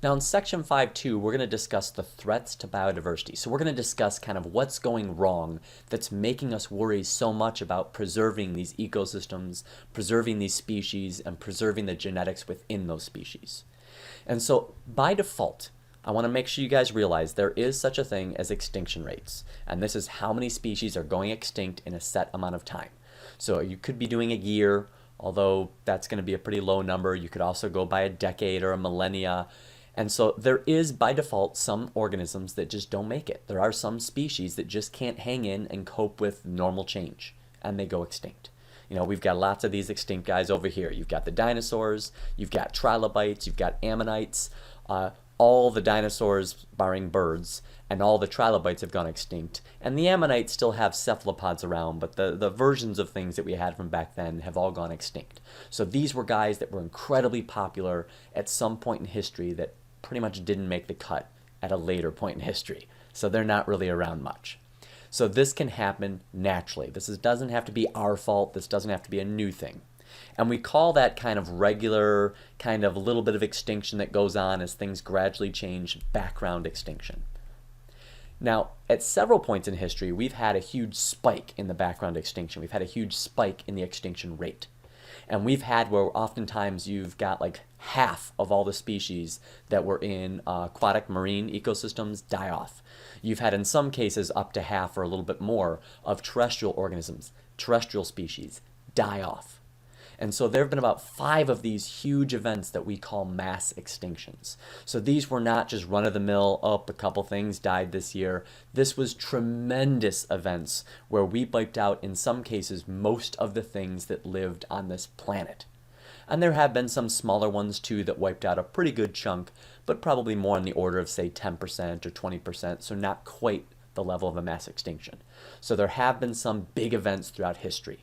Now in section 5.2, we're going to discuss the threats to biodiversity. So we're going to discuss kind of what's going wrong that's making us worry so much about preserving these ecosystems, preserving these species, and preserving the genetics within those species. And so by default, I want to make sure you guys realize there is such a thing as extinction rates. And this is how many species are going extinct in a set amount of time. So you could be doing a year, although that's going to be a pretty low number. You could also go by a decade or a millennia. And so there is, by default, some organisms that just don't make it. There are some species that just can't hang in and cope with normal change, and they go extinct. You know, we've got lots of these extinct guys over here. You've got the dinosaurs, you've got trilobites, you've got ammonites. All the dinosaurs, barring birds, and all the trilobites have gone extinct. And the ammonites still have cephalopods around, but the versions of things that we had from back then have all gone extinct. So these were guys that were incredibly popular at some point in history that pretty much didn't make the cut at a later point in history. So they're not really around much. So this can happen naturally. Doesn't have to be our fault. This doesn't have to be a new thing. And we call that kind of regular, kind of little bit of extinction that goes on as things gradually change, background extinction. Now, at several points in history, we've had a huge spike in the background extinction. We've had a huge spike in the extinction rate. And we've had where oftentimes you've got like half of all the species that were in aquatic marine ecosystems die off. You've had in some cases up to half or a little bit more of terrestrial organisms, terrestrial species, die off. And so there have been about 5 of these huge events that we call mass extinctions. So these were not just run-of-the-mill, a couple things died this year. This was tremendous events where we wiped out, in some cases, most of the things that lived on this planet. And there have been some smaller ones too that wiped out a pretty good chunk, but probably more on the order of, say, 10% or 20%, so not quite the level of a mass extinction. So there have been some big events throughout history.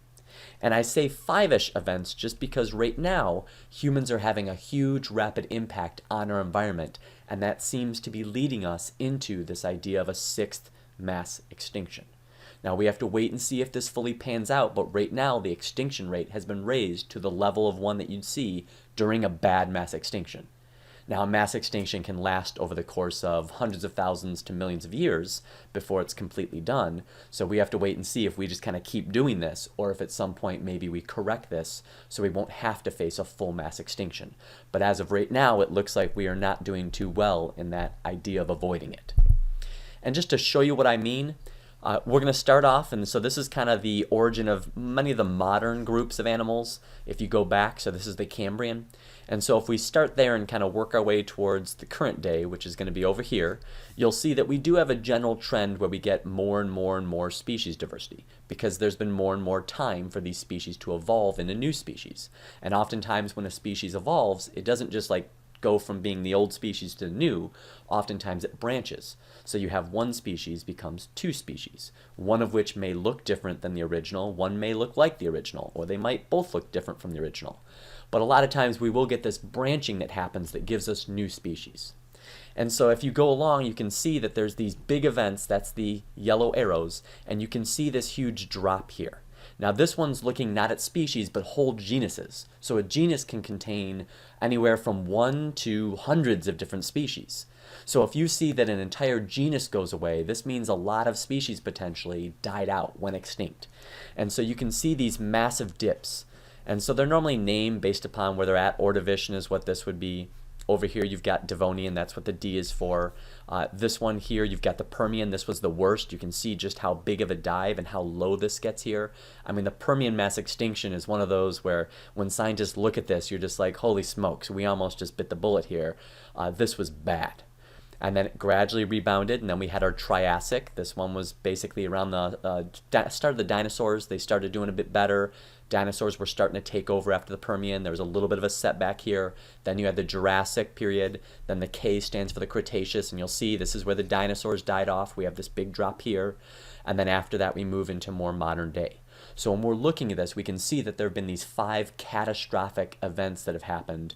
And I say 5-ish events just because right now humans are having a huge rapid impact on our environment, and that seems to be leading us into this idea of a 6th mass extinction. Now we have to wait and see if this fully pans out, but right now the extinction rate has been raised to the level of one that you'd see during a bad mass extinction. Now, a mass extinction can last over the course of hundreds of thousands to millions of years before it's completely done. So we have to wait and see if we just kind of keep doing this, or if at some point maybe we correct this so we won't have to face a full mass extinction. But as of right now, it looks like we are not doing too well in that idea of avoiding it. And just to show you what I mean, we're going to start off, and so this is kind of the origin of many of the modern groups of animals if you go back. So this is the Cambrian. And so if we start there and kind of work our way towards the current day, which is going to be over here, you'll see that we do have a general trend where we get more and more and more species diversity because there's been more and more time for these species to evolve into new species. And oftentimes when a species evolves, it doesn't just like go from being the old species to the new. Oftentimes it branches. So you have one species becomes 2 species, one of which may look different than the original, one may look like the original, or they might both look different from the original. But a lot of times we will get this branching that happens that gives us new species. And so if you go along, you can see that there's these big events, that's the yellow arrows, and you can see this huge drop here. Now this one's looking not at species, but whole genuses. So a genus can contain anywhere from 1 to hundreds of different species. So if you see that an entire genus goes away, this means a lot of species potentially died out, went extinct. And so you can see these massive dips. And so they're normally named based upon where they're at. Ordovician is what this would be. Over here you've got Devonian, that's what the D is for. This one here, you've got the Permian, this was the worst. You can see just how big of a dive and how low this gets here. I mean, the Permian mass extinction is one of those where when scientists look at this, you're just like, holy smokes, we almost just bit the bullet here. This was bad. And then it gradually rebounded, and then we had our Triassic. This one was basically around the start of the dinosaurs. They started doing a bit better. Dinosaurs were starting to take over after the Permian. There was a little bit of a setback here. Then you had the Jurassic period. Then the K stands for the Cretaceous, and you'll see this is where the dinosaurs died off. We have this big drop here. And then after that, we move into more modern day. So when we're looking at this, we can see that there have been these 5 catastrophic events that have happened.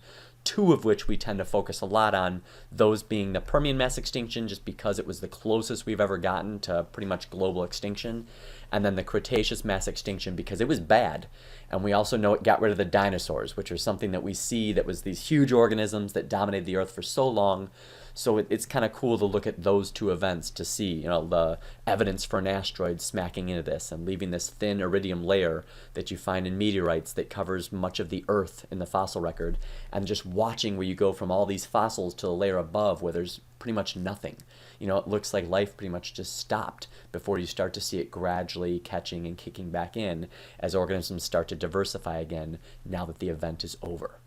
two of which we tend to focus a lot on, those being the Permian mass extinction, just because it was the closest we've ever gotten to pretty much global extinction, and then the Cretaceous mass extinction because it was bad. And we also know it got rid of the dinosaurs, which are something that we see that was these huge organisms that dominated the Earth for so long. So it's kind of cool to look at those two events to see, you know, the evidence for an asteroid smacking into this and leaving this thin iridium layer that you find in meteorites that covers much of the Earth in the fossil record, and just watching where you go from all these fossils to the layer above where there's pretty much nothing. You know, it looks like life pretty much just stopped before you start to see it gradually catching and kicking back in as organisms start to diversify again now that the event is over.